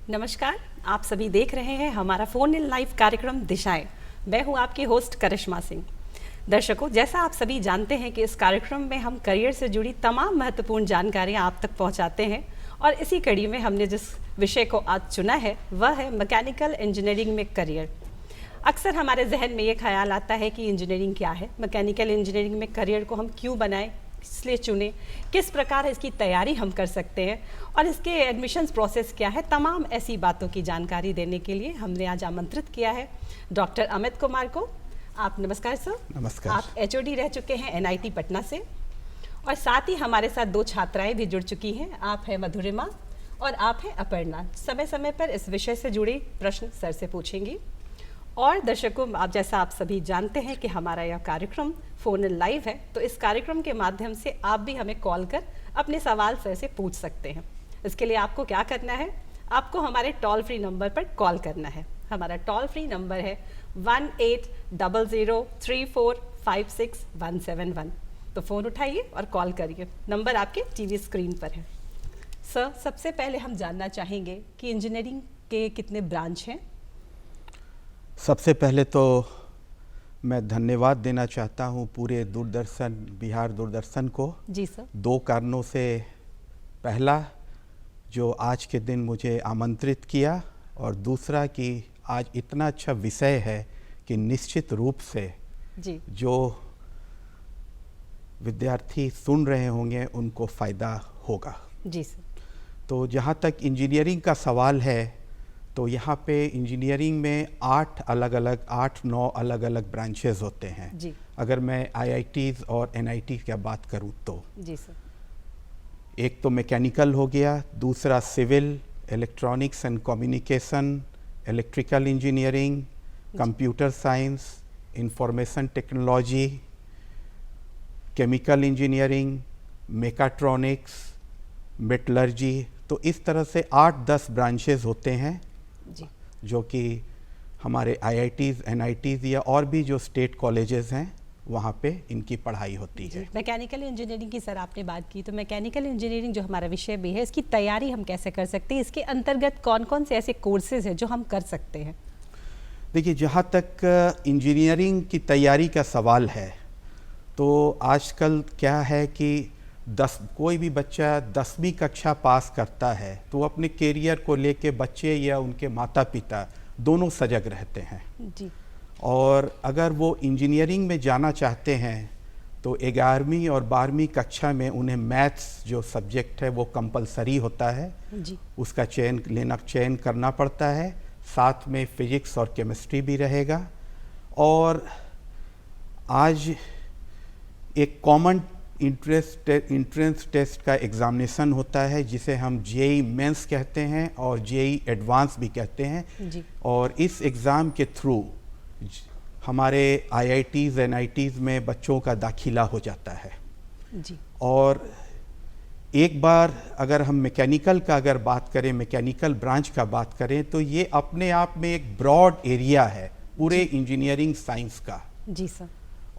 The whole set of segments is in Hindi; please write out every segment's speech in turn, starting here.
नमस्कार, आप सभी देख रहे हैं हमारा फोन इन लाइव कार्यक्रम दिशाएं। मैं हूं आपकी होस्ट करिश्मा सिंह। दर्शकों, जैसा आप सभी जानते हैं कि इस कार्यक्रम में हम करियर से जुड़ी तमाम महत्वपूर्ण जानकारियां आप तक पहुंचाते हैं और इसी कड़ी में हमने जिस विषय को आज चुना है वह है मैकेनिकल इंजीनियरिंग में करियर। अक्सर हमारे जहन में ये ख्याल आता है कि इंजीनियरिंग क्या है, मैकेनिकल इंजीनियरिंग में करियर को हम क्यों बनाएं, इसलिए चुने, किस प्रकार इसकी तैयारी हम कर सकते हैं और इसके एडमिशन्स प्रोसेस क्या है। तमाम ऐसी बातों की जानकारी देने के लिए हमने आज आमंत्रित किया है डॉक्टर अमित कुमार को। आप नमस्कार सर। नमस्कार। आप एचओडी रह चुके हैं एनआईटी पटना से और साथ ही हमारे साथ दो छात्राएं भी जुड़ चुकी हैं। आप हैं मधुरिमा और आप हैं अपर्णा। समय समय पर इस विषय से जुड़े प्रश्न सर से पूछेंगी। और दर्शकों, आप जैसा आप सभी जानते हैं कि हमारा यह कार्यक्रम फोन इन लाइव है, तो इस कार्यक्रम के माध्यम से आप भी हमें कॉल कर अपने सवाल सर से पूछ सकते हैं। इसके लिए आपको क्या करना है, आपको हमारे टोल फ्री नंबर पर कॉल करना है। हमारा टोल फ्री नंबर है 1800345617 तो फ़ोन उठाइए और कॉल करिए। नंबर आपके टीवी स्क्रीन पर है। सर, सबसे पहले हम जानना चाहेंगे कि इंजीनियरिंग के कितने ब्रांच हैं? सबसे पहले तो मैं धन्यवाद देना चाहता हूं पूरे दूरदर्शन, बिहार दूरदर्शन को। जी सर। दो कारणों से। पहला, जो आज के दिन मुझे आमंत्रित किया, और दूसरा कि आज इतना अच्छा विषय है कि निश्चित रूप से जी जो विद्यार्थी सुन रहे होंगे उनको फ़ायदा होगा। जी सर। तो जहाँ तक इंजीनियरिंग का सवाल है, तो यहाँ पे इंजीनियरिंग में 8 9 अलग अलग ब्रांचेस होते हैं। जी। अगर मैं आईआईटीज़ और एनआईटी की बात करूँ तो जी सर। एक तो मैकेनिकल हो गया, दूसरा civil, electronics and communication, electrical engineering, computer science, information technology, chemical engineering, mechatronics, metallurgy. तो इस तरह से 8-10 ब्रांचेस होते हैं जी। जो कि हमारे आईआईटीज़, एनआईटीज़ या और भी जो स्टेट कॉलेजेस हैं वहाँ पे इनकी पढ़ाई होती है। मैकेनिकल इंजीनियरिंग की सर आपने बात की, तो मैकेनिकल इंजीनियरिंग जो हमारा विषय भी है, इसकी तैयारी हम कैसे कर सकते हैं? इसके अंतर्गत कौन कौन से ऐसे कोर्सेज हैं जो हम कर सकते हैं? देखिए, जहाँ तक इंजीनियरिंग की तैयारी का सवाल है, तो आजकल क्या है कि कोई भी बच्चा 10वीं कक्षा पास करता है तो अपने कैरियर को लेके बच्चे या उनके माता पिता दोनों सजग रहते हैं। जी। और अगर वो इंजीनियरिंग में जाना चाहते हैं तो 11वीं और 12वीं कक्षा में उन्हें मैथ्स जो सब्जेक्ट है वो कंपलसरी होता है। जी। उसका चयन करना पड़ता है। साथ में फिजिक्स और केमिस्ट्री भी रहेगा। और आज एक कॉमन इंट्रेंस टेस्ट का एग्ज़ामिनेशन होता है जिसे हम जेईई मेंस कहते हैं और जेईई एडवांस भी कहते हैं। जी। और इस एग्ज़ाम के थ्रू हमारे आईआईटीज़, एनआईटीज़ में बच्चों का दाखिला हो जाता है। जी। और एक बार अगर हम मैकेनिकल का अगर बात करें, मैकेनिकल ब्रांच का बात करें, तो ये अपने आप में एक ब्रॉड एरिया है पूरे इंजीनियरिंग साइंस का। जी सर।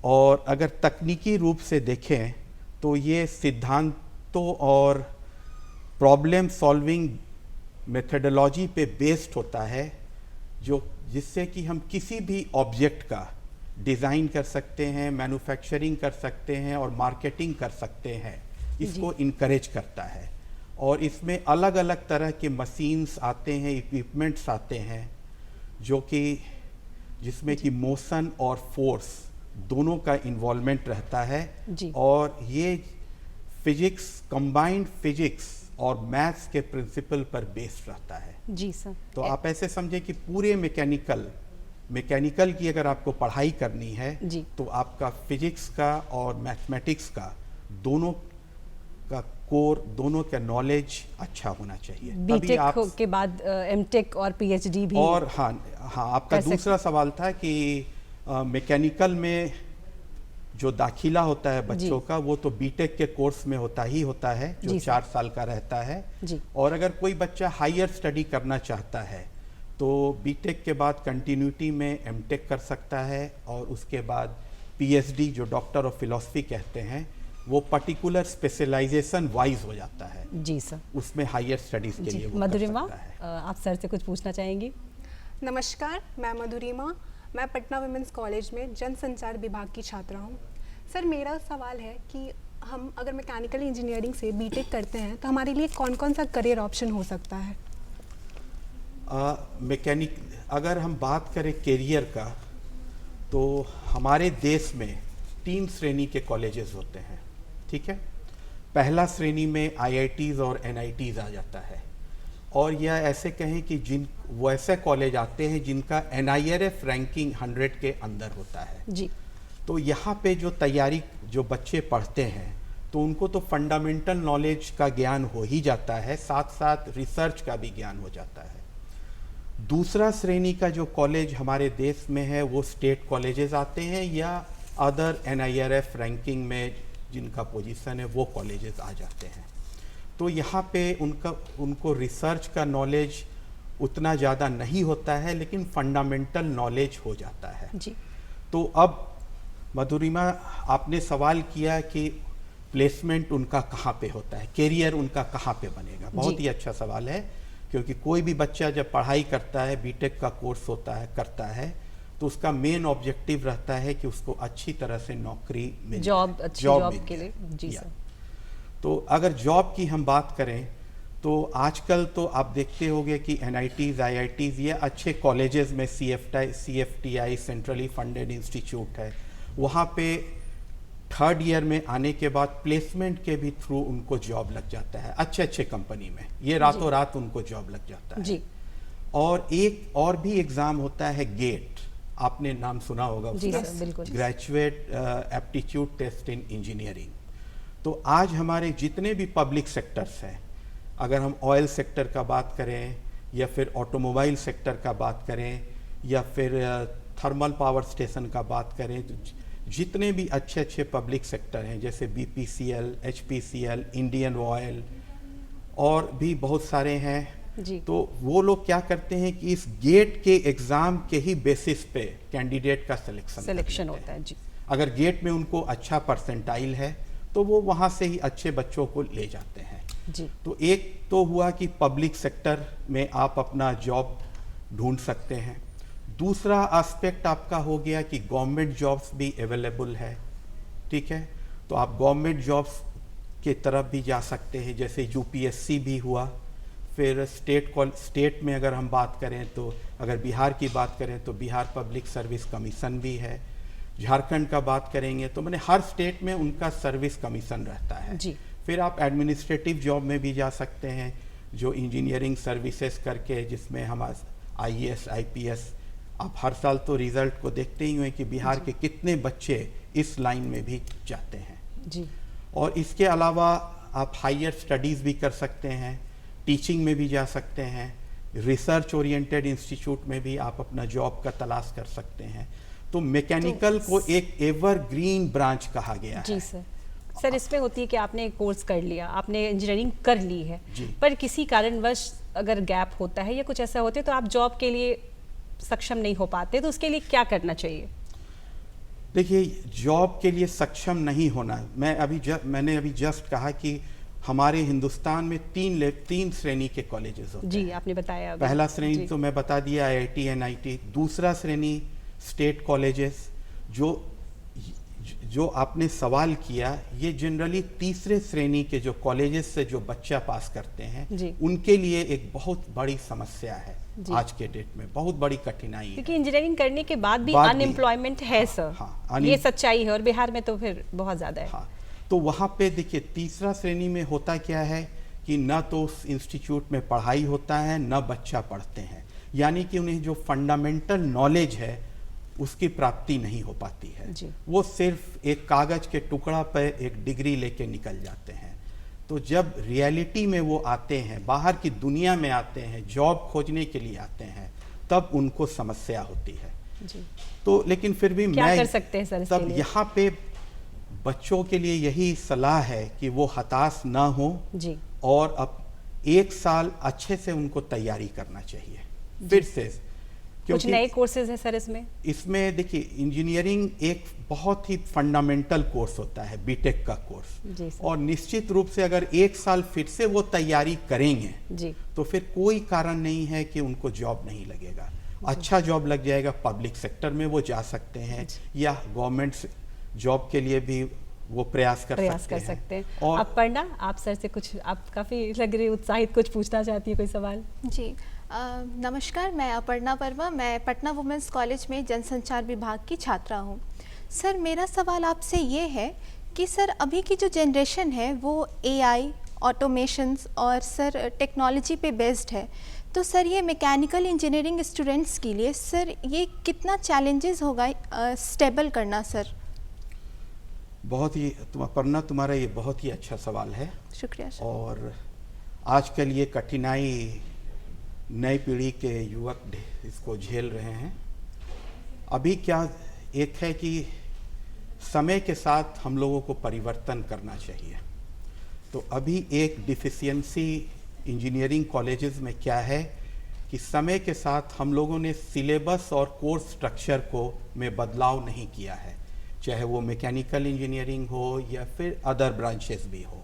और अगर तकनीकी रूप से देखें तो ये सिद्धांतों और प्रॉब्लम सॉल्विंग मेथडोलॉजी पे बेस्ड होता है, जिससे कि हम किसी भी ऑब्जेक्ट का डिज़ाइन कर सकते हैं, मैन्युफैक्चरिंग कर सकते हैं और मार्केटिंग कर सकते हैं। इसको इनकरेज करता है। और इसमें अलग अलग तरह के मशीन्स आते हैं, इक्विपमेंट्स आते हैं, जो कि जिसमें कि मोशन और फोर्स दोनों का इन्वॉल्वमेंट रहता है। जी। और ये फिजिक्स, कंबाइंड फिजिक्स और मैथ्स के प्रिंसिपल पर बेस्ड रहता है। जी सर। तो आप ऐसे समझे कि पूरे मैकेनिकल की अगर आपको पढ़ाई करनी है जी। तो आपका फिजिक्स का और मैथमेटिक्स का दोनों का कोर, दोनों का नॉलेज अच्छा होना चाहिए। बीटेक के बाद एमटेक और पीएचडी भी। और हाँ, आपका दूसरा सवाल था कि मैकेनिकल में जो दाखिला होता है बच्चों का, वो तो बीटेक के कोर्स में होता है जो 4 साल का रहता है। जी। और अगर कोई बच्चा हायर स्टडी करना चाहता है तो बीटेक के बाद कंटिन्यूटी में एमटेक कर सकता है और उसके बाद पीएचडी जो डॉक्टर ऑफ फिलॉसफी कहते हैं वो पर्टिकुलर स्पेशलाइजेशन वाइज हो जाता है, जी सर। उसमें हायर स्टडीज के जी लिए वो मधुरिमा, कर सकता है। आप सर से कुछ पूछना चाहेंगी? नमस्कार, मैं मधुरिमा, मैं पटना वुमेंस कॉलेज में जनसंचार विभाग की छात्रा हूँ। सर मेरा सवाल है कि हम अगर मैकेनिकल इंजीनियरिंग से बीटेक करते हैं तो हमारे लिए कौन कौन सा करियर ऑप्शन हो सकता है? मैकेनिक अगर हम बात करें करियर का, तो हमारे देश में 3 श्रेणी के कॉलेजेस होते हैं, ठीक है। पहला श्रेणी में आईआईटीज़ और एनआईटीज़ आ जाता है, और यह ऐसे कहें कि जिन वैसे कॉलेज आते हैं जिनका एनआईआरएफ रैंकिंग 100 के अंदर होता है। जी। तो यहाँ पे जो तैयारी जो बच्चे पढ़ते हैं तो उनको तो फंडामेंटल नॉलेज का ज्ञान हो ही जाता है, साथ साथ रिसर्च का भी ज्ञान हो जाता है। दूसरा श्रेणी का जो कॉलेज हमारे देश में है वो स्टेट कॉलेजेस आते हैं, या अदर एनआईआरएफ रैंकिंग में जिनका पोजीशन है वो कॉलेजेस आ जाते हैं। तो यहाँ पे उनको रिसर्च का नॉलेज उतना ज़्यादा नहीं होता है, लेकिन फंडामेंटल नॉलेज हो जाता है। जी। तो अब मधुरिमा, आपने सवाल किया कि प्लेसमेंट उनका कहाँ पे होता है, करियर उनका कहाँ पे बनेगा। बहुत ही अच्छा सवाल है, क्योंकि कोई भी बच्चा जब पढ़ाई करता है, बीटेक का कोर्स होता है, करता है, तो उसका मेन ऑब्जेक्टिव रहता है कि उसको अच्छी तरह से नौकरी मिल जॉब, अच्छी जॉब मिल के लिए। जी या। सर। तो अगर जॉब की हम बात करें तो आजकल तो आप देखते होंगे कि एनआईटीज़, आईआईटीज़ ये अच्छे कॉलेजेस में सीएफटीआई सेंट्रली फंडेड इंस्टीट्यूट है, वहाँ पे 3rd ईयर में आने के बाद प्लेसमेंट के भी थ्रू उनको जॉब लग जाता है अच्छे अच्छे कंपनी में, ये रातों रात उनको जॉब लग जाता है। जी। और एक और भी एग्ज़ाम होता है गेट, आपने नाम सुना होगा जी उसका, सर, बिल्कुल। Graduate aptitude test in engineering. तो आज हमारे जितने भी पब्लिक सेक्टर्स हैं, अगर हम ऑयल सेक्टर का बात करें, या फिर ऑटोमोबाइल सेक्टर का बात करें, या फिर थर्मल पावर स्टेशन का बात करें, तो जितने भी अच्छे अच्छे पब्लिक सेक्टर हैं जैसे बीपीसीएल, एचपीसीएल, इंडियन ऑयल और भी बहुत सारे हैं, जी। तो वो लोग क्या करते हैं कि इस गेट के एग्ज़ाम के ही बेसिस पे कैंडिडेट का सिलेक्शन होता है। जी। अगर गेट में उनको अच्छा परसेंटाइल है तो वो वहाँ से ही अच्छे बच्चों को ले जाते हैं। जी। तो एक तो हुआ कि पब्लिक सेक्टर में आप अपना जॉब ढूंढ सकते हैं। दूसरा एस्पेक्ट आपका हो गया कि गवर्नमेंट जॉब्स भी अवेलेबल है, ठीक है। तो आप गवर्नमेंट जॉब्स के तरफ भी जा सकते हैं, जैसे यूपीएससी भी हुआ। फिर स्टेट में अगर हम बात करें तो अगर बिहार की बात करें तो बिहार पब्लिक सर्विस कमीशन भी है। झारखंड का बात करेंगे तो मैंने हर स्टेट में उनका सर्विस कमीशन रहता है। जी। फिर आप एडमिनिस्ट्रेटिव जॉब में भी जा सकते हैं, जो इंजीनियरिंग सर्विसेज करके, जिसमें हम आईएएस, आईपीएस, आप हर साल तो रिजल्ट को देखते ही हुए कि बिहार के कितने बच्चे इस लाइन में भी जाते हैं। जी। और इसके अलावा आप हायर स्टडीज़ भी कर सकते हैं, टीचिंग में भी जा सकते हैं, रिसर्च ओरिएंटेड इंस्टीट्यूट में भी आप अपना जॉब का तलाश कर सकते हैं। तो मैकेनिकल को एक एवरग्रीन ब्रांच कहा गया है। जी सर। सर इसमें होती है कि आपने एक कोर्स कर लिया, आपने इंजीनियरिंग कर ली है, पर किसी कारणवश अगर गैप होता है या कुछ ऐसा होता है तो आप जॉब के लिए सक्षम नहीं हो पाते, तो उसके लिए क्या करना चाहिए? देखिए, जॉब के लिए सक्षम नहीं होना, मैंने अभी जस्ट कहा कि हमारे हिंदुस्तान में 3 श्रेणी के कॉलेजेस होते हैं। जी, आपने बताया अभी। पहला श्रेणी तो मैं बता दिया, आईआईटी, एनआईटी। दूसरा श्रेणी स्टेट कॉलेजेस, जो आपने सवाल किया, ये जनरली तीसरे श्रेणी के जो कॉलेजेस से जो बच्चा पास करते हैं, उनके लिए एक बहुत बड़ी समस्या है। आज के डेट में बहुत बड़ी कठिनाई है, क्योंकि इंजीनियरिंग करने के बाद भी अनएम्प्लॉयमेंट है सर। हाँ, ये सच्चाई है, और बिहार में तो फिर बहुत ज़्यादा है। हाँ, तो वहाँ पे देखिए, तीसरा श्रेणी में होता क्या है कि न तो उस इंस्टीट्यूट में पढ़ाई होता है, न बच्चा पढ़ते हैं, यानी कि उन्हें जो फंडामेंटल नॉलेज है उसकी प्राप्ति नहीं हो पाती है। वो सिर्फ एक कागज़ के टुकड़ा पर एक डिग्री लेके निकल जाते हैं। तो जब रियलिटी में वो आते हैं, बाहर की दुनिया में आते हैं, जॉब खोजने के लिए आते हैं, तब उनको समस्या होती है। जी। तो लेकिन फिर भी क्या कर सकते हैं सर इसके तब लिए? यहाँ पे बच्चों के लिए यही सलाह है कि वो हताश ना हो, और अब 1 साल अच्छे से उनको तैयारी करना चाहिए। फिर से कुछ नए कोर्सेज हैं सर इसमें? इसमें देखिए, इंजीनियरिंग एक बहुत ही फंडामेंटल कोर्स होता है, बीटेक का कोर्स, जी सर। और निश्चित रूप से अगर एक साल फिर से वो तैयारी करेंगे जी, तो फिर कोई कारण नहीं है कि उनको जॉब नहीं लगेगा। अच्छा जॉब लग जाएगा, पब्लिक सेक्टर में वो जा सकते हैं या गवर्नमेंट जॉब के लिए भी वो प्रयास कर सकते हैं। और अपर्णा, आप सर से कुछ, आप काफ़ी लग रही उत्साहित, कुछ पूछना चाहती है, कोई सवाल? जी, नमस्कार, मैं अपर्णा वर्मा, मैं पटना वुमेंस कॉलेज में जनसंचार विभाग की छात्रा हूँ। सर, मेरा सवाल आपसे ये है कि सर अभी की जो जनरेशन है वो एआई, ऑटोमेशंस और सर टेक्नोलॉजी पे बेस्ड है, तो सर ये मैकेनिकल इंजीनियरिंग स्टूडेंट्स के लिए सर ये कितना चैलेंजेस होगा स्टेबल करना सर? बहुत ही अपर्णा, तुम्हारा ये बहुत ही अच्छा सवाल है। शुक्रिया सर। और आजकल ये कठिनाई नई पीढ़ी के युवक इसको झेल रहे हैं। अभी क्या एक है कि समय के साथ हम लोगों को परिवर्तन करना चाहिए। तो अभी एक डिफिशियंसी इंजीनियरिंग कॉलेजेस में क्या है कि समय के साथ हम लोगों ने सिलेबस और कोर्स स्ट्रक्चर को में बदलाव नहीं किया है, चाहे वो मैकेनिकल इंजीनियरिंग हो या फिर अदर ब्रांचेस भी हो।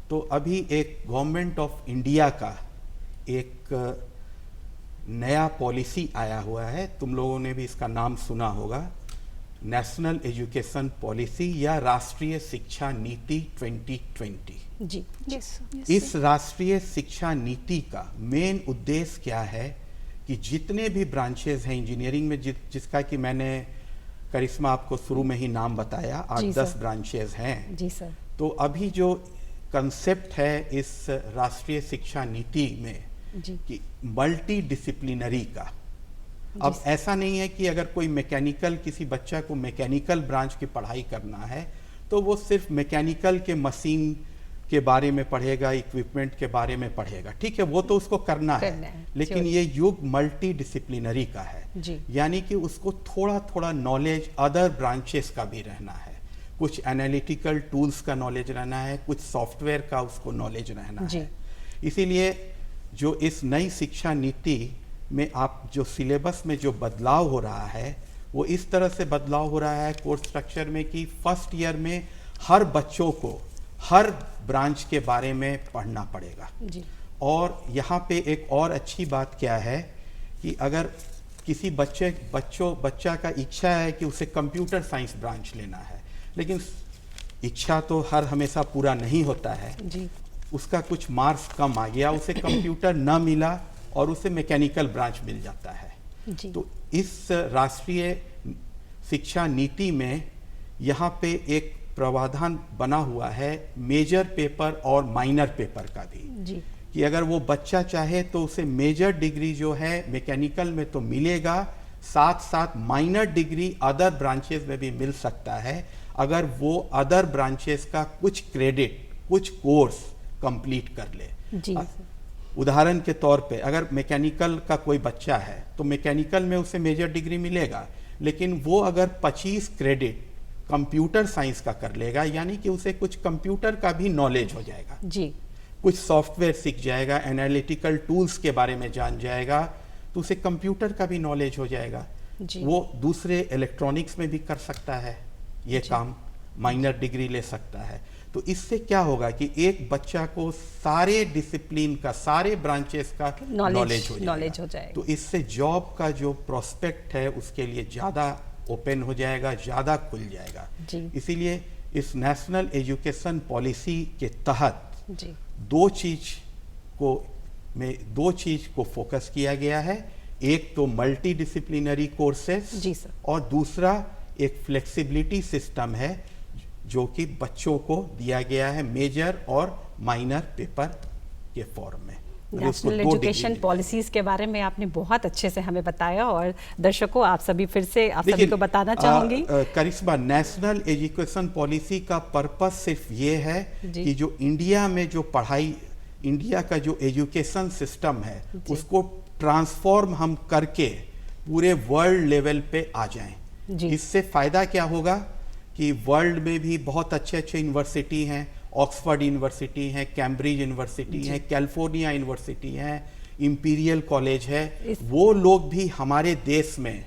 तो अभी एक गवर्नमेंट ऑफ इंडिया का एक नया पॉलिसी आया हुआ है, तुम लोगों ने भी इसका नाम सुना होगा, नेशनल एजुकेशन पॉलिसी या राष्ट्रीय शिक्षा नीति 2020। जी, इस राष्ट्रीय शिक्षा नीति का मेन उद्देश्य क्या है कि जितने भी ब्रांचेस हैं इंजीनियरिंग में, जिसका कि मैंने करिश्मा आपको शुरू में ही नाम बताया, 8-10 ब्रांचेस हैं। जी सर। तो अभी जो कंसेप्ट है इस राष्ट्रीय शिक्षा नीति में कि मल्टी डिसिप्लिनरी का, अब ऐसा नहीं है कि अगर कोई मैकेनिकल, किसी बच्चा को मैकेनिकल ब्रांच की पढ़ाई करना है तो वो सिर्फ मैकेनिकल के मशीन के बारे में पढ़ेगा, इक्विपमेंट के बारे में पढ़ेगा, ठीक है, वो तो उसको करना है। लेकिन ये युग मल्टी डिसिप्लिनरी का है, यानी कि उसको थोड़ा थोड़ा नॉलेज अदर ब्रांचेस का भी रहना है, कुछ एनालिटिकल टूल्स का नॉलेज रहना है, कुछ सॉफ्टवेयर का उसको नॉलेज रहना है। इसीलिए जो इस नई शिक्षा नीति में आप जो सिलेबस में जो बदलाव हो रहा है वो इस तरह से बदलाव हो रहा है कोर्स स्ट्रक्चर में कि फर्स्ट ईयर में हर बच्चों को हर ब्रांच के बारे में पढ़ना पड़ेगा। और यहाँ पे एक और अच्छी बात क्या है कि अगर किसी बच्चा का इच्छा है कि उसे कंप्यूटर साइंस ब्रांच लेना है, लेकिन इच्छा तो हर हमेशा पूरा नहीं होता है, उसका कुछ मार्क्स कम आ गया, उसे कंप्यूटर न मिला और उसे मैकेनिकल ब्रांच मिल जाता है। तो इस राष्ट्रीय शिक्षा नीति में यहाँ पे एक प्रावधान बना हुआ है मेजर पेपर और माइनर पेपर का भी, कि अगर वो बच्चा चाहे तो उसे मेजर डिग्री जो है मैकेनिकल में तो मिलेगा, साथ साथ माइनर डिग्री अदर ब्रांचेस में भी मिल सकता है अगर वो अदर ब्रांचेस का कुछ क्रेडिट, कुछ कोर्स कंप्लीट कर ले। उदाहरण के तौर पे अगर मैकेनिकल का कोई बच्चा है तो मैकेनिकल में उसे मेजर डिग्री मिलेगा, लेकिन वो अगर 25 क्रेडिट कंप्यूटर साइंस का कर लेगा, यानी कि उसे कुछ कंप्यूटर का भी नॉलेज हो जाएगा, कुछ सॉफ्टवेयर सीख जाएगा, एनालिटिकल टूल्स के बारे में जान जाएगा, तो उसे कंप्यूटर का भी नॉलेज हो जाएगा। वो दूसरे इलेक्ट्रॉनिक्स में भी कर सकता है ये काम, माइनर डिग्री ले सकता है। तो इससे क्या होगा कि एक बच्चा को सारे डिसिप्लिन का, सारे ब्रांचेस का नॉलेज हो जाएगा। तो इससे जॉब का जो प्रोस्पेक्ट है उसके लिए ज़्यादा ओपन हो जाएगा, ज़्यादा खुल जाएगा। इसीलिए इस नेशनल एजुकेशन पॉलिसी के तहत दो चीज को फोकस किया गया है, एक तो मल्टी डिसिप्लिनरी कोर्सेस और दूसरा एक फ्लेक्सिबिलिटी सिस्टम है जो कि बच्चों को दिया गया है मेजर और माइनर पेपर के फॉर्म में। नेशनल एजुकेशन पॉलिसीज के बारे में आपने बहुत अच्छे से हमें बताया और दर्शकों आप सभी फिर से आप सभी को बताना चाहूंगी। करिश्मा, नेशनल एजुकेशन पॉलिसी का पर्पस सिर्फ ये है कि जो इंडिया में जो पढ़ाई, इंडिया का जो एजुकेशन सिस्टम है उसको ट्रांसफॉर्म हम करके पूरे वर्ल्ड लेवल पे आ जाएं। इससे फायदा क्या होगा कि वर्ल्ड में भी बहुत अच्छे यूनिवर्सिटी हैं, ऑक्सफोर्ड यूनिवर्सिटी है, कैम्ब्रिज यूनिवर्सिटी है, कैलिफोर्निया यूनिवर्सिटी है, इंपीरियल कॉलेज है, वो लोग भी हमारे देश में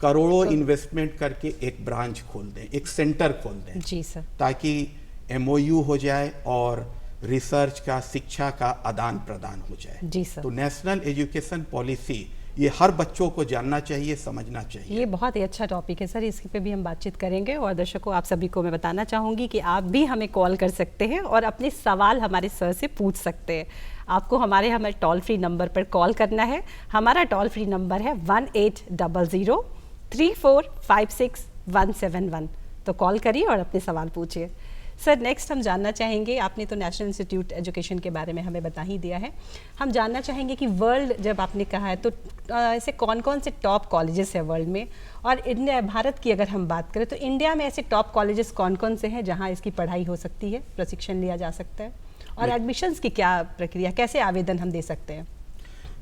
करोड़ों इन्वेस्टमेंट करके एक ब्रांच खोल दें, एक सेंटर खोल दें। जी सर। ताकि एमओयू हो जाए और रिसर्च का, शिक्षा का आदान प्रदान हो जाए। जी सर। तो नेशनल एजुकेशन पॉलिसी ये हर बच्चों को जानना चाहिए, समझना चाहिए। ये बहुत ही अच्छा टॉपिक है सर, इस पे भी हम बातचीत करेंगे। और दर्शकों, आप सभी को मैं बताना चाहूँगी कि आप भी हमें कॉल कर सकते हैं और अपने सवाल हमारे सर से पूछ सकते हैं। आपको हमारे टोल फ्री नंबर पर कॉल करना है। हमारा टोल फ्री नंबर है 1800-3456-171। तो कॉल करिए और अपने सवाल पूछिए। सर, नेक्स्ट हम जानना चाहेंगे, आपने तो नेशनल इंस्टीट्यूट एजुकेशन के बारे में हमें बता ही दिया है, हम जानना चाहेंगे कि वर्ल्ड जब आपने कहा है तो ऐसे कौन कौन से टॉप कॉलेजेस है वर्ल्ड में, और इंडिया, भारत की अगर हम बात करें तो इंडिया में ऐसे टॉप कॉलेजेस कौन कौन से हैं जहां इसकी पढ़ाई हो सकती है, प्रशिक्षण लिया जा सकता है, और एडमिशन्स की क्या प्रक्रिया, कैसे आवेदन हम दे सकते हैं?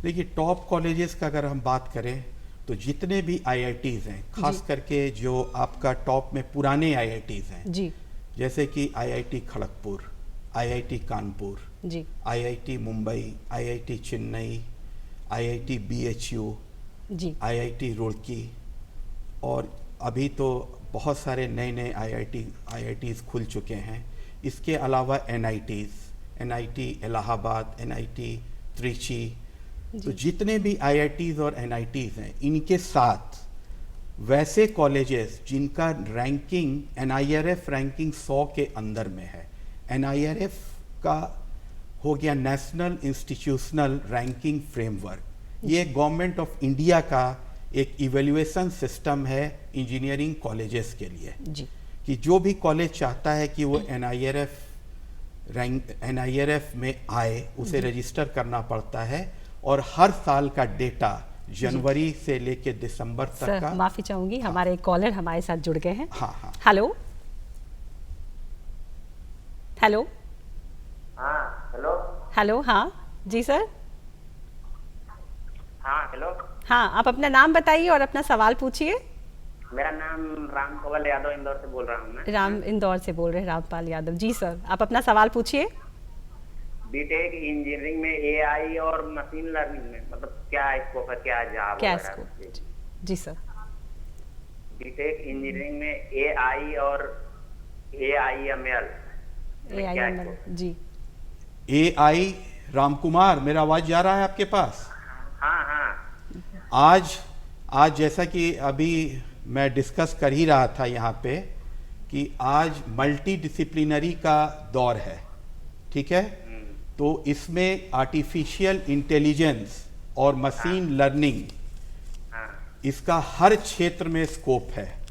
देखिए, टॉप कॉलेजेस का अगर हम बात करें तो जितने भी IITs हैं, खास करके जो आपका टॉप में पुराने IITs हैं जी, जैसे कि IIT खड़गपुर, IIT कानपुर जी, IIT Mumbai, IIT Chennai, IIT BHU, जी, IIT रुड़की, और अभी तो बहुत सारे नए नए IITs खुल चुके हैं। इसके अलावा NIT इलाहाबाद, NIT त्रिची, तो जितने भी IITs और NITs हैं, इनके साथ वैसे कॉलेजेस जिनका रैंकिंग NIRF रैंकिंग 100 के अंदर में है। NIRF का हो गया नेशनल इंस्टीट्यूशनल रैंकिंग फ्रेमवर्क, ये गवर्नमेंट ऑफ इंडिया का एक इवैल्यूएशन सिस्टम है इंजीनियरिंग कॉलेजेस के लिए, जी, कि जो भी कॉलेज चाहता है कि वो NIRF में आए, उसे रजिस्टर करना पड़ता है, और हर साल का डेटा जनवरी से लेके दिसंबर तक सर, का। माफी चाहूंगी, हमारे एक कॉलर हमारे साथ जुड़ गए हैं। हाँ हाँ, हेलो हेलो हाँ हेलो। हेलो, हाँ जी सर। हाँ हेलो। हाँ, आप अपना नाम बताइए और अपना सवाल पूछिए। मेरा नाम राम कंवल यादव, इंदौर से बोल रहा हूँ मैं। राम, इंदौर से बोल रहे हैं रामपाल यादव जी। सर, आप अपना सवाल पूछिए। बीटेक इंजीनियरिंग में AI और मशीन लर्निंग में मतलब क्या स्कोप है, क्या जॉब क्या वगैरह? स्कोप? जी सर। बीटेक इंजीनियरिंग में AI और AIML में क्या AIML, स्कोप है? जी। AI रामकुमार, मेरा आवाज जा रहा है आपके पास? हाँ हाँ। आज जैसा कि अभी मैं डिस्कस कर ही रहा था यहाँ पे कि आज मल्टी डिसिप्लिनरी का दौर है, ठीक है? तो इसमें आर्टिफिशियल इंटेलिजेंस और मशीन लर्निंग, इसका हर क्षेत्र में स्कोप है।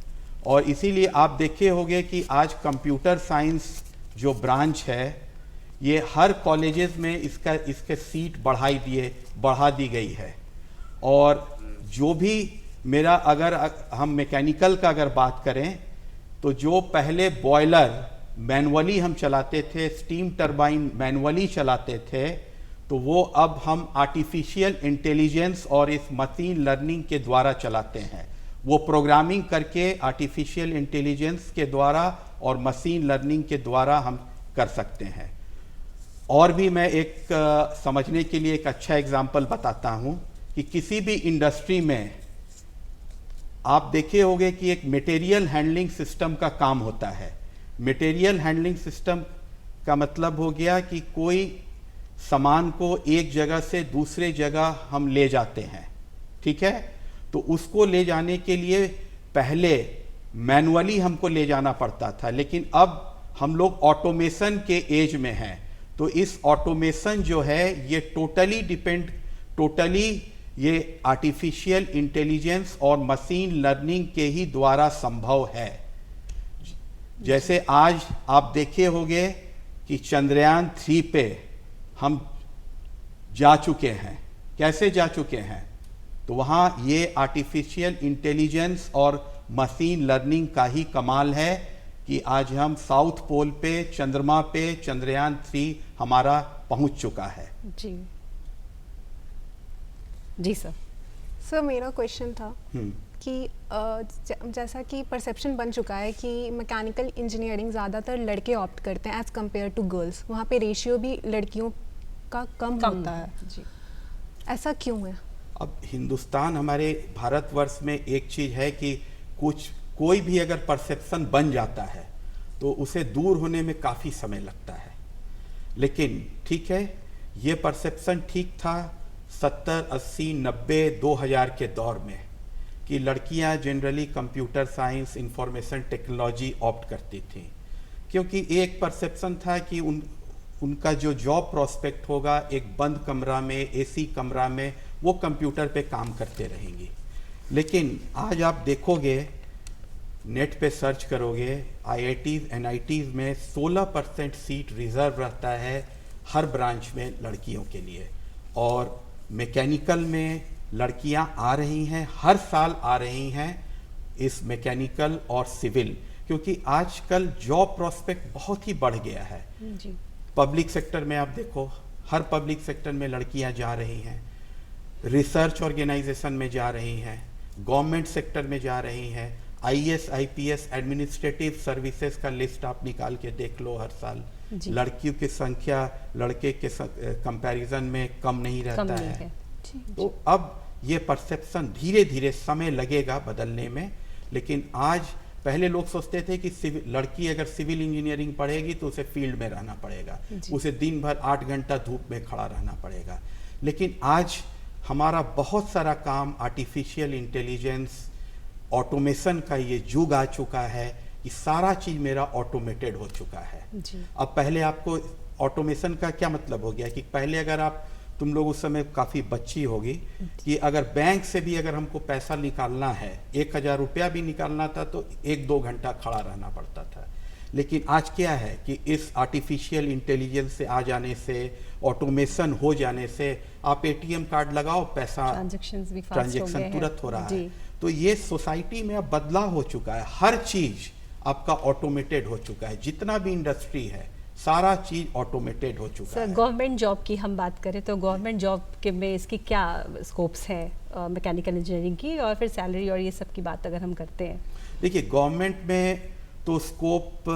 और इसीलिए आप देखे होंगे कि आज कंप्यूटर साइंस जो ब्रांच है, ये हर कॉलेजेस में इसके सीट बढ़ा दी गई है। और जो भी मेरा, अगर हम मैकेनिकल का अगर बात करें तो जो पहले बॉयलर मैनुअली हम चलाते थे, स्टीम टरबाइन मैनुअली चलाते थे, तो वो अब हम आर्टिफिशियल इंटेलिजेंस और इस मशीन लर्निंग के द्वारा चलाते हैं। वो प्रोग्रामिंग करके आर्टिफिशियल इंटेलिजेंस के द्वारा और मशीन लर्निंग के द्वारा हम कर सकते हैं। और भी मैं एक समझने के लिए एक अच्छा एग्जाम्पल बताता हूँ कि किसी भी इंडस्ट्री में आप देखे होंगे कि एक मटेरियल हैंडलिंग सिस्टम का काम होता है। मटेरियल हैंडलिंग सिस्टम का मतलब हो गया कि कोई सामान को एक जगह से दूसरे जगह हम ले जाते हैं, ठीक है? तो उसको ले जाने के लिए पहले मैनुअली हमको ले जाना पड़ता था, लेकिन अब हम लोग ऑटोमेशन के एज में हैं। तो इस ऑटोमेशन जो है ये टोटली ये आर्टिफिशियल इंटेलिजेंस और मशीन लर्निंग के ही द्वारा संभव है। जैसे आज आप देखे होंगे कि चंद्रयान 3 पे हम जा चुके हैं। कैसे जा चुके हैं? तो वहाँ ये आर्टिफिशियल इंटेलिजेंस और मशीन लर्निंग का ही कमाल है कि आज हम साउथ पोल पे, चंद्रमा पे चंद्रयान 3 हमारा पहुँच चुका है। जी जी सर। सर, मेरा क्वेश्चन था कि जैसा कि परसेप्शन बन चुका है कि मैकेनिकल इंजीनियरिंग ज़्यादातर लड़के ऑप्ट करते हैं एज़ कम्पेयर टू गर्ल्स, वहाँ पे रेशियो भी लड़कियों का कम होता है। जी। ऐसा क्यों है? अब हिंदुस्तान, हमारे भारतवर्ष में एक चीज़ है कि कोई भी अगर परसेप्शन बन जाता है तो उसे दूर होने में काफ़ी समय लगता है। लेकिन ठीक है, ये परसेप्शन ठीक था 70, 80, 90, 2000 के दौर में कि लड़कियां generally computer science, information technology opt करती थी, क्योंकि एक परसेप्शन था कि उनका जो जॉब प्रोस्पेक्ट होगा एक बंद कमरा में, एसी कमरा में, वो कंप्यूटर पे काम करते रहेंगी। लेकिन आज आप देखोगे, नेट पे सर्च करोगे, IITs, NITs में 16% सीट रिजर्व रहता है हर ब्रांच में लड़कियों के लिए, और मैकेनिकल में लड़कियां आ रही हैं, हर साल आ रही हैं इस मैकेनिकल और सिविल, क्योंकि आजकल जॉब प्रोस्पेक्ट बहुत ही बढ़ गया है। जी। पब्लिक सेक्टर में आप देखो, हर पब्लिक सेक्टर में लड़कियां जा रही हैं, रिसर्च ऑर्गेनाइजेशन में जा रही हैं, गवर्नमेंट सेक्टर में जा रही हैं, IAS, IPS, एडमिनिस्ट्रेटिव सर्विसेज का लिस्ट आप निकाल के देख लो, हर साल जी। लड़कियों की संख्या लड़के के कंपैरिजन में कम नहीं रहता कम नहीं है। है। तो अब ये परसेप्शन धीरे धीरे समय लगेगा बदलने में। लेकिन आज, पहले लोग सोचते थे कि लड़की अगर सिविल इंजीनियरिंग पढ़ेगी तो उसे फील्ड में रहना पड़ेगा, उसे दिन भर 8 घंटा धूप में खड़ा रहना पड़ेगा। लेकिन आज हमारा बहुत सारा काम आर्टिफिशियल इंटेलिजेंस, ऑटोमेशन का ये युग आ चुका है कि सारा चीज़ मेरा ऑटोमेटेड हो चुका है। जी। अब पहले आपको ऑटोमेशन का क्या मतलब हो गया कि पहले अगर तुम लोग उस समय काफ़ी बच्ची होगी कि अगर बैंक से भी अगर हमको पैसा निकालना है, 1000 रुपया भी निकालना था तो 1-2 घंटा खड़ा रहना पड़ता था। लेकिन आज क्या है कि इस आर्टिफिशियल इंटेलिजेंस से आ जाने से, ऑटोमेशन हो जाने से, आप ATM कार्ड लगाओ, पैसा ट्रांजेक्शन तुरंत हो रहा है। तो ये सोसाइटी में अब बदलाव हो चुका है, हर चीज़ आपका ऑटोमेटेड हो चुका है, जितना भी इंडस्ट्री है सारा चीज ऑटोमेटेड हो चुका है। गवर्नमेंट जॉब की हम बात करें तो गवर्नमेंट जॉब के में इसकी क्या स्कोप्स हैं मैकेनिकल इंजीनियरिंग की, और फिर सैलरी और ये सब की बात अगर हम करते हैं? देखिए, गवर्नमेंट में तो स्कोप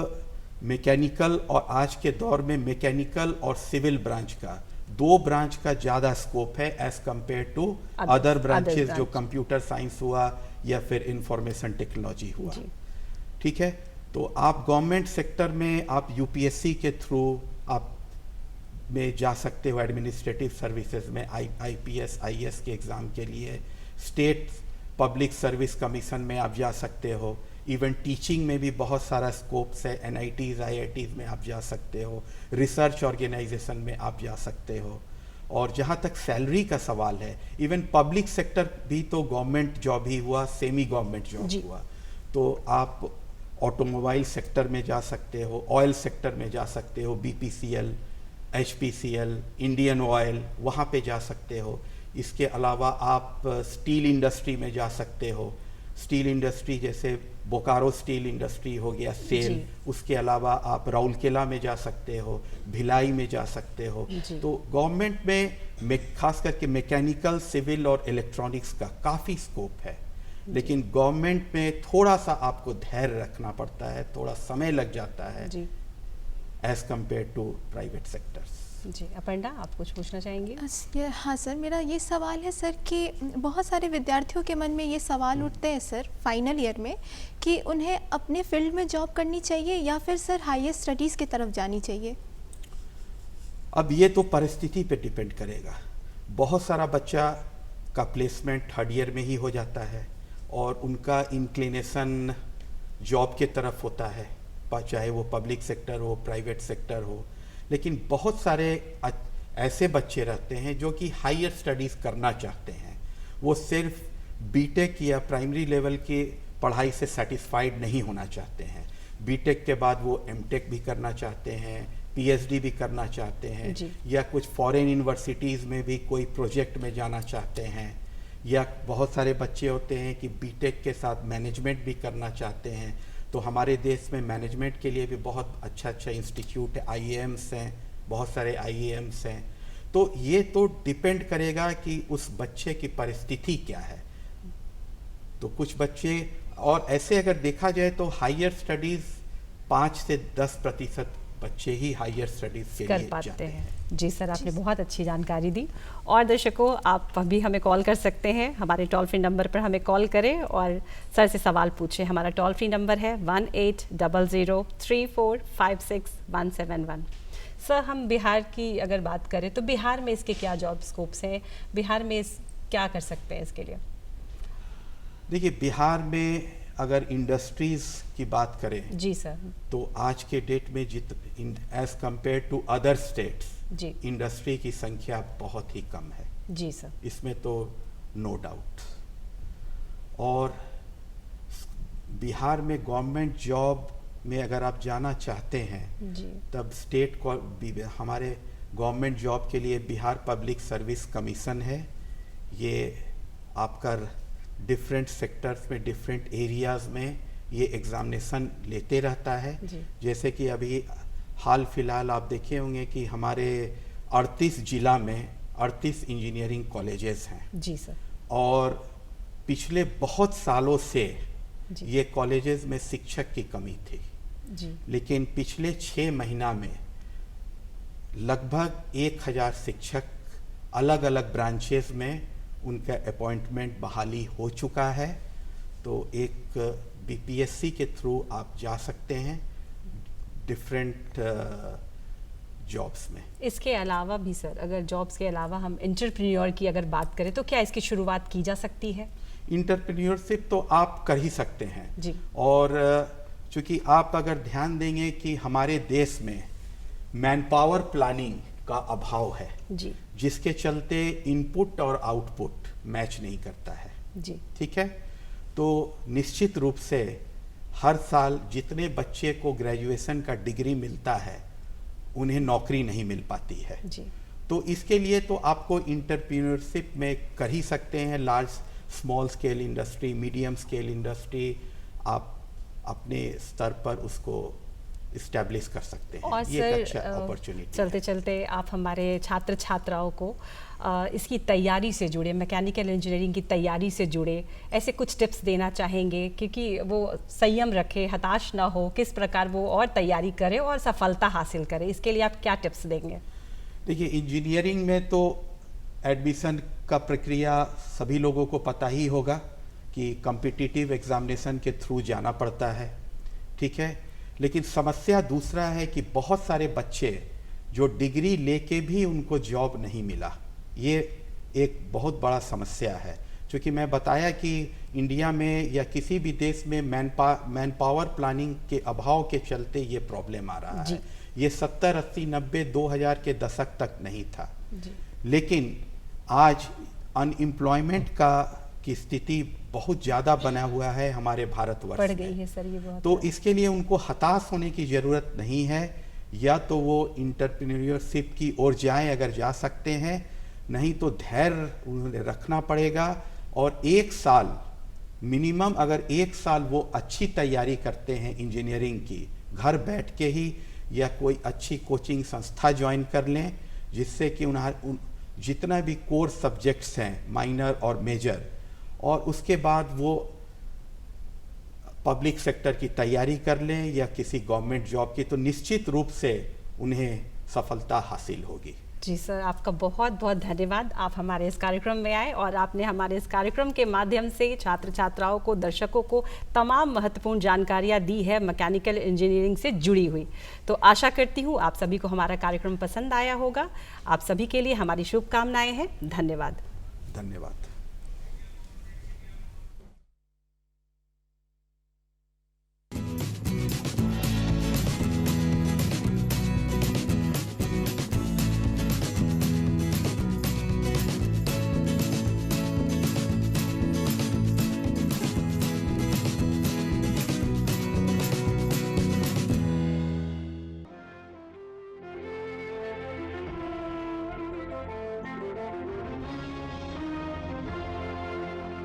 मैकेनिकल, और आज के दौर में मैकेनिकल और सिविल ब्रांच का, 2 ब्रांच का ज़्यादा स्कोप है as compare to other branches, जो कंप्यूटर साइंस हुआ या फिर इंफॉर्मेशन टेक्नोलॉजी हुआ। ठीक है, तो आप गवर्नमेंट सेक्टर में आप UPSC के थ्रू आप में जा सकते हो, एडमिनिस्ट्रेटिव सर्विसेज में IPS, IAS के एग्ज़ाम के लिए, स्टेट पब्लिक सर्विस कमीशन में आप जा सकते हो, इवन टीचिंग में भी बहुत सारा स्कोप्स है, NITs, IITs में आप जा सकते हो, रिसर्च ऑर्गेनाइजेशन में आप जा सकते हो। और जहाँ तक सैलरी का सवाल है, इवन पब्लिक सेक्टर भी तो गवर्नमेंट जॉब ही हुआ, सेमी गवर्नमेंट जॉब हुआ, तो आप ऑटोमोबाइल सेक्टर में जा सकते हो, ऑयल सेक्टर में जा सकते हो, BPCL, HPCL, इंडियन ऑयल, वहाँ पे जा सकते हो। इसके अलावा आप स्टील इंडस्ट्री में जा सकते हो, स्टील इंडस्ट्री जैसे बोकारो स्टील इंडस्ट्री हो गया, सेल। उसके अलावा आप राउरकेला में जा सकते हो, भिलाई में जा सकते हो। तो गवर्नमेंट में खास करके मैकेनिकल, सिविल और इलेक्ट्रॉनिक्स का काफ़ी स्कोप है, लेकिन गवर्नमेंट में थोड़ा सा आपको धैर्य रखना पड़ता है, थोड़ा समय लग जाता है as compare to private sectors. जी, अपर्णा, आप कुछ पूछना चाहेंगे? हाँ सर, मेरा ये सवाल है सर कि बहुत सारे विद्यार्थियों के मन में ये सवाल उठते हैं सर फाइनल ईयर में कि उन्हें अपने फील्ड में जॉब करनी चाहिए या फिर सर हायर स्टडीज़ की तरफ जानी चाहिए। अब ये तो परिस्थिति पे डिपेंड करेगा। बहुत सारा बच्चा का प्लेसमेंट 3rd ईयर में ही हो जाता है और उनका इंक्लिनेशन जॉब के तरफ होता है, चाहे वो पब्लिक सेक्टर हो, प्राइवेट सेक्टर हो। लेकिन बहुत सारे ऐसे बच्चे रहते हैं जो कि हायर स्टडीज़ करना चाहते हैं, वो सिर्फ बीटेक या प्राइमरी लेवल की पढ़ाई से सेटिस्फाइड नहीं होना चाहते हैं। बीटेक के बाद वो एमटेक भी करना चाहते हैं, पीएचडी भी करना चाहते हैं, या कुछ फॉरेन यूनिवर्सिटीज़ में भी कोई प्रोजेक्ट में जाना चाहते हैं, या बहुत सारे बच्चे होते हैं कि बीटेक के साथ मैनेजमेंट भी करना चाहते हैं। तो हमारे देश में मैनेजमेंट के लिए भी बहुत अच्छा अच्छा इंस्टीट्यूट है, IIMs हैं, बहुत सारे IIMs हैं। तो ये तो डिपेंड करेगा कि उस बच्चे की परिस्थिति क्या है। तो कुछ बच्चे, और ऐसे अगर देखा जाए तो हायर स्टडीज़ 5 से 10% बच्चे ही हायर स्टडीज के कर लिए पाते जाते हैं। हैं। जी सर, आपने बहुत अच्छी जानकारी दी। और दर्शकों, आप अभी हमें कॉल कर सकते हैं, हमारे टोल फ्री नंबर पर हमें कॉल करें और सर से सवाल पूछें। हमारा टोल फ्री नंबर है 18003456 171। सर, हम बिहार की अगर बात करें तो बिहार में इसके क्या जॉब स्कोप्स हैं, बिहार में क्या कर सकते हैं इसके लिए? देखिए, बिहार में अगर इंडस्ट्रीज की बात करें जी सर। तो आज के डेट में as compare to other states जी इंडस्ट्री की संख्या बहुत ही कम है, जी सर। इसमें तो नो डाउट। और बिहार में गवर्नमेंट जॉब में अगर आप जाना चाहते हैं जी तब हमारे गवर्नमेंट जॉब के लिए बिहार पब्लिक सर्विस कमीशन है। ये आपका डिफरेंट सेक्टर्स में, डिफरेंट एरियाज़ में ये एग्ज़ामिनेशन लेते रहता है। जी। जैसे कि अभी हाल फिलहाल आप देखे होंगे कि हमारे 38 जिला में 38 इंजीनियरिंग कॉलेजेस हैं जी सर। और पिछले बहुत सालों से जी। ये कॉलेजेस में शिक्षक की कमी थी, जी लेकिन पिछले 6 महीना में लगभग 1000 शिक्षक अलग अलग ब्रांचेस में उनका अपॉइंटमेंट बहाली हो चुका है। तो एक बीपीएससी के थ्रू आप जा सकते हैं डिफरेंट जॉब्स में। इसके अलावा भी सर, अगर जॉब्स के अलावा हम एंटरप्रेन्योर की अगर बात करें तो क्या इसकी शुरुआत की जा सकती है? इंटरप्रेन्योरशिप तो आप कर ही सकते हैं जी। और चूंकि आप अगर ध्यान देंगे कि हमारे देश में मैन पावर प्लानिंग का अभाव है, जी जिसके चलते इनपुट और आउटपुट मैच नहीं करता है। जी ठीक है, तो निश्चित रूप से हर साल जितने बच्चे को ग्रेजुएशन का डिग्री मिलता है उन्हें नौकरी नहीं मिल पाती है। जी तो इसके लिए तो आपको इंटरप्रेन्योरशिप में कर ही सकते हैं। Large small scale industry, medium scale industry आप अपने स्तर पर उसको इस्टेब्लिश कर सकते हैं। और ये एक सर, अच्छा अपॉर्चुनिटी चलते चलते आप हमारे छात्र छात्राओं को इसकी तैयारी से जुड़े, मैकेनिकल इंजीनियरिंग की तैयारी से जुड़े ऐसे कुछ टिप्स देना चाहेंगे, क्योंकि वो संयम रखे, हताश ना हो, किस प्रकार वो और तैयारी करे और सफलता हासिल करे, इसके लिए आप क्या टिप्स देंगे? देखिए, इंजीनियरिंग में तो एडमिशन का प्रक्रिया सभी लोगों को पता ही होगा कि कॉम्पिटिटिव एग्जामिनेशन के थ्रू जाना पड़ता है। ठीक है, लेकिन समस्या दूसरा है कि बहुत सारे बच्चे जो डिग्री लेके भी उनको जॉब नहीं मिला, ये एक बहुत बड़ा समस्या है। क्योंकि मैं बताया कि इंडिया में या किसी भी देश में मैन पावर प्लानिंग के अभाव के चलते ये प्रॉब्लम आ रहा है। ये 70, 80, 90, 2000 के दशक तक नहीं था। जी। लेकिन आज अनएम्प्लॉयमेंट की स्थिति बहुत ज़्यादा बना हुआ है हमारे भारतवर्ष बढ़ में। गई है सर ये बहुत। तो इसके लिए उनको हताश होने की ज़रूरत नहीं है, या तो वो इंटरप्रेन्योरशिप की ओर जाएं अगर जा सकते हैं, नहीं तो धैर्य उन्हें रखना पड़ेगा। और 1 साल मिनिमम, अगर 1 साल वो अच्छी तैयारी करते हैं इंजीनियरिंग की, घर बैठ के ही या कोई अच्छी कोचिंग संस्था ज्वाइन कर लें, जिससे कि उन्हें जितना भी कोर सब्जेक्ट्स हैं, माइनर और मेजर, और उसके बाद वो पब्लिक सेक्टर की तैयारी कर लें या किसी गवर्नमेंट जॉब की, तो निश्चित रूप से उन्हें सफलता हासिल होगी। जी सर, आपका बहुत बहुत धन्यवाद। आप हमारे इस कार्यक्रम में आए और आपने हमारे इस कार्यक्रम के माध्यम से छात्र छात्राओं को, दर्शकों को तमाम महत्वपूर्ण जानकारियाँ दी है मैकेनिकल इंजीनियरिंग से जुड़ी हुई। तो आशा करती हूँ आप सभी को हमारा कार्यक्रम पसंद आया होगा। आप सभी के लिए हमारी शुभकामनाएं हैं। धन्यवाद। धन्यवाद।